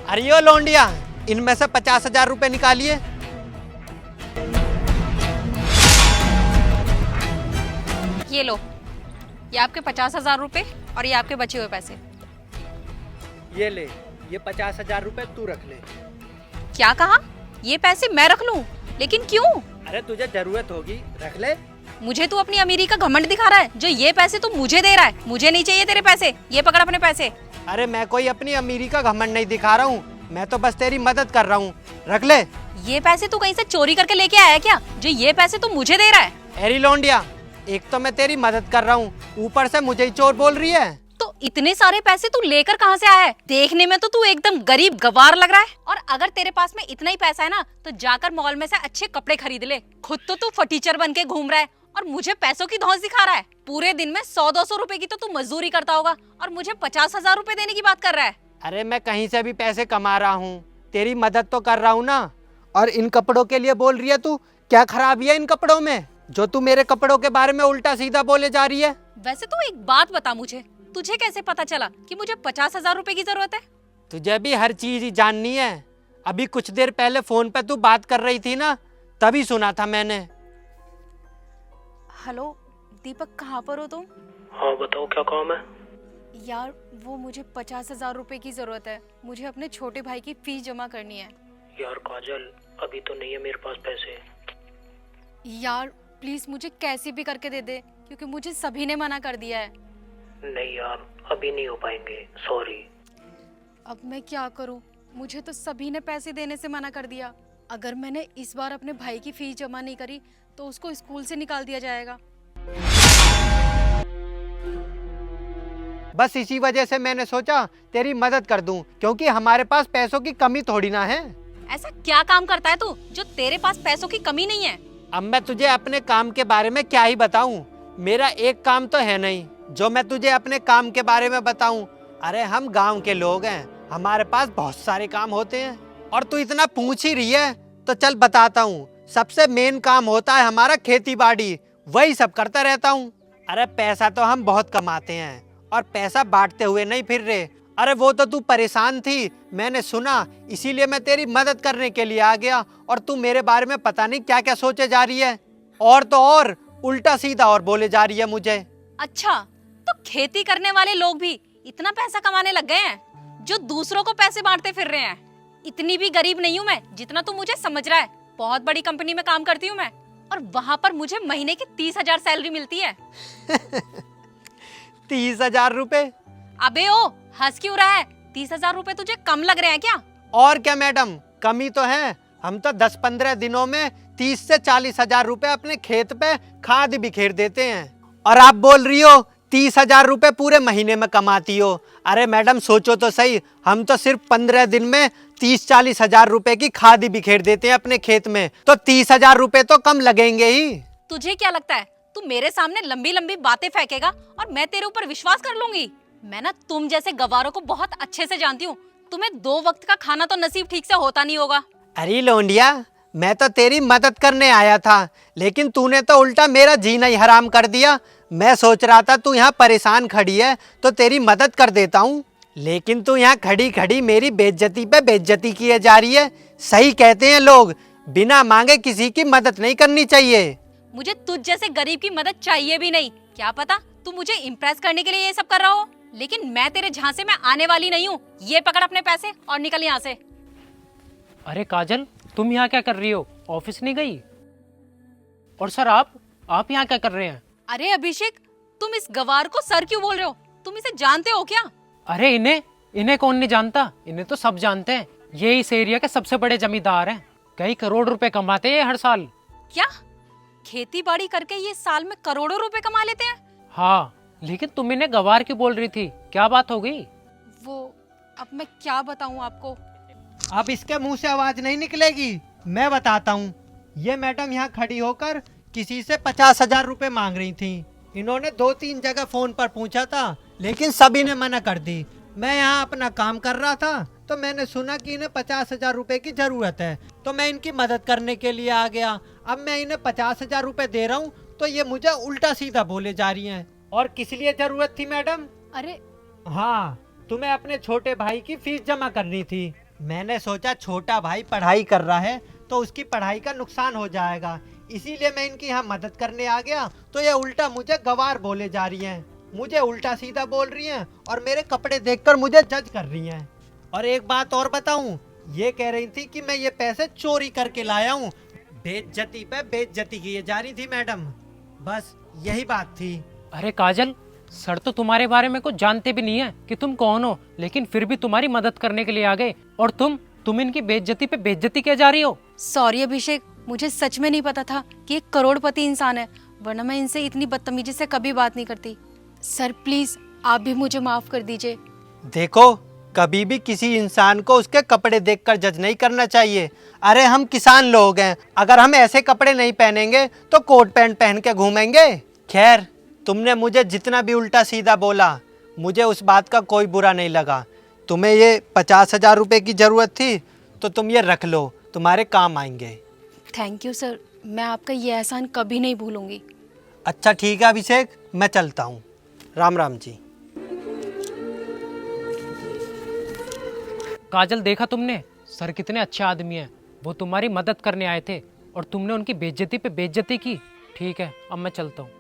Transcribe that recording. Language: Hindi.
अरे ओ लौंडिया, इनमें से 50,000 रुपए निकालिए। ये लो, ये आपके 50,000 रुपए और ये आपके बचे हुए पैसे। ये ले, ये 50,000 रुपए तू रख ले। क्या कहा? ये पैसे मैं रख लूं? लेकिन क्यों? अरे तुझे जरूरत होगी, रख ले। मुझे तू अपनी अमीरी का घमंड दिखा रहा है। जो ये पैसे तू मुझे दे रहा है, मुझे नहीं चाहिए तेरे पैसे। ये पकड़ अपने पैसे। अरे मैं कोई अपनी अमीरी का घमंड नहीं दिखा रहा हूँ, मैं तो बस तेरी मदद कर रहा हूँ, रख ले। ये पैसे तू कहीं से चोरी करके लेके आया क्या? जो ये पैसे तू मुझे दे रहा है? एरी लौंडिया, एक तो मैं तेरी मदद कर रहा हूँ, ऊपर से मुझे ही चोर बोल रही है। तो इतने सारे पैसे तू लेकर कहाँ से आया है? देखने में तो तू एकदम गरीब गवार लग रहा है। और अगर तेरे पास में इतना ही पैसा है ना, तो जाकर मॉल में से अच्छे कपड़े खरीद ले। खुद तो तू फटीचर बन के घूम रहा है और मुझे पैसों की धौंस दिखा रहा है। पूरे दिन में 100-200 रुपए की तो तू मजदूरी करता होगा और मुझे 50,000 रुपए देने की बात कर रहा है। अरे मैं कहीं से भी पैसे कमा रहा हूँ, तेरी मदद तो कर रहा हूँ ना। और इन कपड़ों के लिए बोल रही है तू? क्या खराबी है इन कपड़ों में जो तू मेरे कपड़ों के बारे में उल्टा सीधा बोले जा रही है? वैसे तू एक बात बता मुझे, तुझे कैसे पता चला कि मुझे 50,000 रुपए की जरूरत है? तुझे भी हर चीज ही जाननी है। अभी कुछ देर पहले फोन पे तू बात कर रही थी ना, तभी सुना था मैंने। हेलो दीपक, कहाँ पर हो तुम? हाँ बताओ, क्या काम है? यार वो मुझे 50,000 रुपए की जरूरत है। मुझे अपने छोटे भाई की फीस जमा करनी है। यार काजल, अभी तो नहीं है मेरे पास पैसे। यार प्लीज मुझे कैसे भी करके दे दे, क्योंकि मुझे सभी ने मना कर दिया है। नहीं यार, अभी नहीं हो पाएंगे, सॉरी। अब मैं क्या करूं? मुझे तो सभी ने पैसे देने से मना कर दिया। अगर मैंने इस बार अपने भाई की फीस जमा नहीं करी तो उसको स्कूल से निकाल दिया जाएगा। बस इसी वजह से मैंने सोचा तेरी मदद कर दूं, क्योंकि हमारे पास पैसों की कमी थोड़ी ना है। ऐसा क्या काम करता है तू जो तेरे पास पैसों की कमी नहीं है? अब मैं तुझे अपने काम के बारे में क्या ही बताऊं। मेरा एक काम तो है नहीं जो मैं तुझे अपने काम के बारे में बताऊं। अरे हम गांव के लोग हैं, हमारे पास बहुत सारे काम होते हैं। और तू इतना पूछ ही रही है तो चल बताता हूँ। सबसे मेन काम होता है हमारा खेती बाड़ी, वही सब करता रहता हूँ। अरे पैसा तो हम बहुत कमाते हैं और पैसा बांटते हुए नहीं फिर रहे। अरे वो तो तू परेशान थी, मैंने सुना, इसीलिए मैं तेरी मदद करने के लिए आ गया। और तू मेरे बारे में पता नहीं क्या क्या सोचे जा रही है, और तो और उल्टा सीधा और बोले जा रही है मुझे। अच्छा, तो खेती करने वाले लोग भी इतना पैसा कमाने लग गए हैं जो दूसरों को पैसे बांटते फिर रहे हैं। इतनी भी गरीब नहीं हूँ मैं जितना तू मुझे समझ रहा है। बहुत बड़ी कंपनी में काम करती हूँ मैं, और वहाँ पर मुझे महीने की 30,000 सैलरी मिलती है। 30,000 रुपए? अबे ओ, हंस क्यों रहा है? 30,000 रुपए तुझे कम लग रहे हैं क्या? और क्या मैडम, कमी तो है। हम तो 10-15 दिनों में 30 से 40,000 रुपए अपने खेत पे खाद बिखेर देते हैं, और आप बोल रही हो 30,000 रुपए पूरे महीने में कमाती हो। अरे मैडम सोचो तो सही, हम तो सिर्फ 15 दिन में 30-40,000 रुपए की खाद ही बिखेर देते हैं अपने खेत में, तो 30,000 रुपए तो कम लगेंगे ही। तुझे क्या लगता है तू मेरे सामने लंबी लंबी बातें फेंकेगा और मैं तेरे ऊपर विश्वास कर लूंगी? मैं ना तुम जैसे गवारों को बहुत अच्छे से जानती हूँ। तुम्हें 2 वक्त का खाना तो नसीब ठीक से होता नहीं होगा। अरे लोंडिया, मैं तो तेरी मदद करने आया था, लेकिन तूने तो उल्टा मेरा जीना ही हराम कर दिया। मैं सोच रहा था तू यहाँ परेशान खड़ी है तो तेरी मदद कर देता हूँ, लेकिन तू यहाँ खड़ी खड़ी मेरी बेइज्जती पे बेइज्जती किए जा रही है। सही कहते हैं लोग, बिना मांगे किसी की मदद नहीं करनी चाहिए। मुझे तुझ जैसे गरीब की मदद चाहिए भी नहीं। क्या पता तू मुझे इम्प्रेस करने के लिए ये सब कर रहा हो, लेकिन मैं तेरे झांसे में आने वाली नहीं हूँ। ये पकड़ अपने पैसे और निकल यहाँ से। अरे काजल, तुम यहाँ क्या कर रही हो? ऑफिस नहीं गई? और सर आप यहाँ क्या कर रहे हैं? अरे अभिषेक, तुम इस गवार को सर क्यों बोल रहे हो? तुम इसे जानते हो क्या? अरे इन्हें कौन नहीं जानता, इन्हें तो सब जानते हैं। ये इस एरिया के सबसे बड़े जमींदार हैं, कई करोड़ रुपए कमाते हैं हर साल। क्या खेती बाड़ी करके ये साल में करोड़ों रुपए कमा लेते हैं? हाँ, लेकिन तुम इन्हें गवार क्यों बोल रही थी? क्या बात हो गई? वो अब मैं क्या बताऊं आपको। अब इसके मुंह से आवाज नहीं निकलेगी, मैं बताता हूँ। ये मैडम यहाँ खड़ी होकर किसी से 50,000 रुपए मांग रही थी। इन्होंने 2-3 जगह फोन पर पूछा था, लेकिन सभी ने मना कर दी। मैं यहाँ अपना काम कर रहा था तो मैंने सुना कि इन्हें 50,000 रुपए की जरूरत है, तो मैं इनकी मदद करने के लिए आ गया। अब मैं इन्हें 50,000 रुपए दे रहा हूँ तो ये मुझे उल्टा सीधा बोले जा रही हैं। और किस लिए जरूरत थी मैडम? अरे हाँ, तुम्हें अपने छोटे भाई की फीस जमा करनी थी। मैंने सोचा छोटा भाई पढ़ाई कर रहा है तो उसकी पढ़ाई का नुकसान हो जाएगा, इसीलिए मैं इनकी यहाँ मदद करने आ गया। तो ये उल्टा मुझे गवार बोले जा रही हैं, मुझे उल्टा सीधा बोल रही हैं और मेरे कपड़े देखकर मुझे जज कर रही हैं। और एक बात और बताऊं, ये कह रही थी कि मैं ये पैसे चोरी करके लाया हूँ। बेइज्जती पे बेइज्जती किए जा रही थी मैडम, बस यही बात थी। अरे काजल, सर तो तुम्हारे बारे में कुछ जानते भी नहीं है कि तुम कौन हो, लेकिन फिर भी तुम्हारी मदद करने के लिए आ गए। और तुम इनकी बेइज्जती पे बेइज्जती किए जा रही हो। सॉरी अभिषेक, मुझे सच में नहीं पता था कि एक करोड़पति इंसान है, वरना मैं इनसे इतनी बदतमीजी से कभी बात नहीं करती। सर प्लीज आप भी मुझे माफ कर दीजिए। देखो, कभी भी किसी इंसान को उसके कपड़े देखकर जज नहीं करना चाहिए। अरे हम किसान लोग हैं, अगर हम ऐसे कपड़े नहीं पहनेंगे तो कोट पैंट पहन के घूमेंगे। खैर, तुमने मुझे जितना भी उल्टा सीधा बोला, मुझे उस बात का कोई बुरा नहीं लगा। तुम्हें ये 50,000 रुपये की ज़रूरत थी तो तुम ये रख लो, तुम्हारे काम आएंगे। थैंक यू सर, मैं आपका ये एहसान कभी नहीं भूलूंगी। अच्छा ठीक है अभिषेक, मैं चलता हूँ। राम राम जी। काजल, देखा तुमने सर कितने अच्छे आदमी हैं। वो तुम्हारी मदद करने आए थे और तुमने उनकी बेइज्जती पे बेइज्जती की। ठीक है, अब मैं चलता हूँ।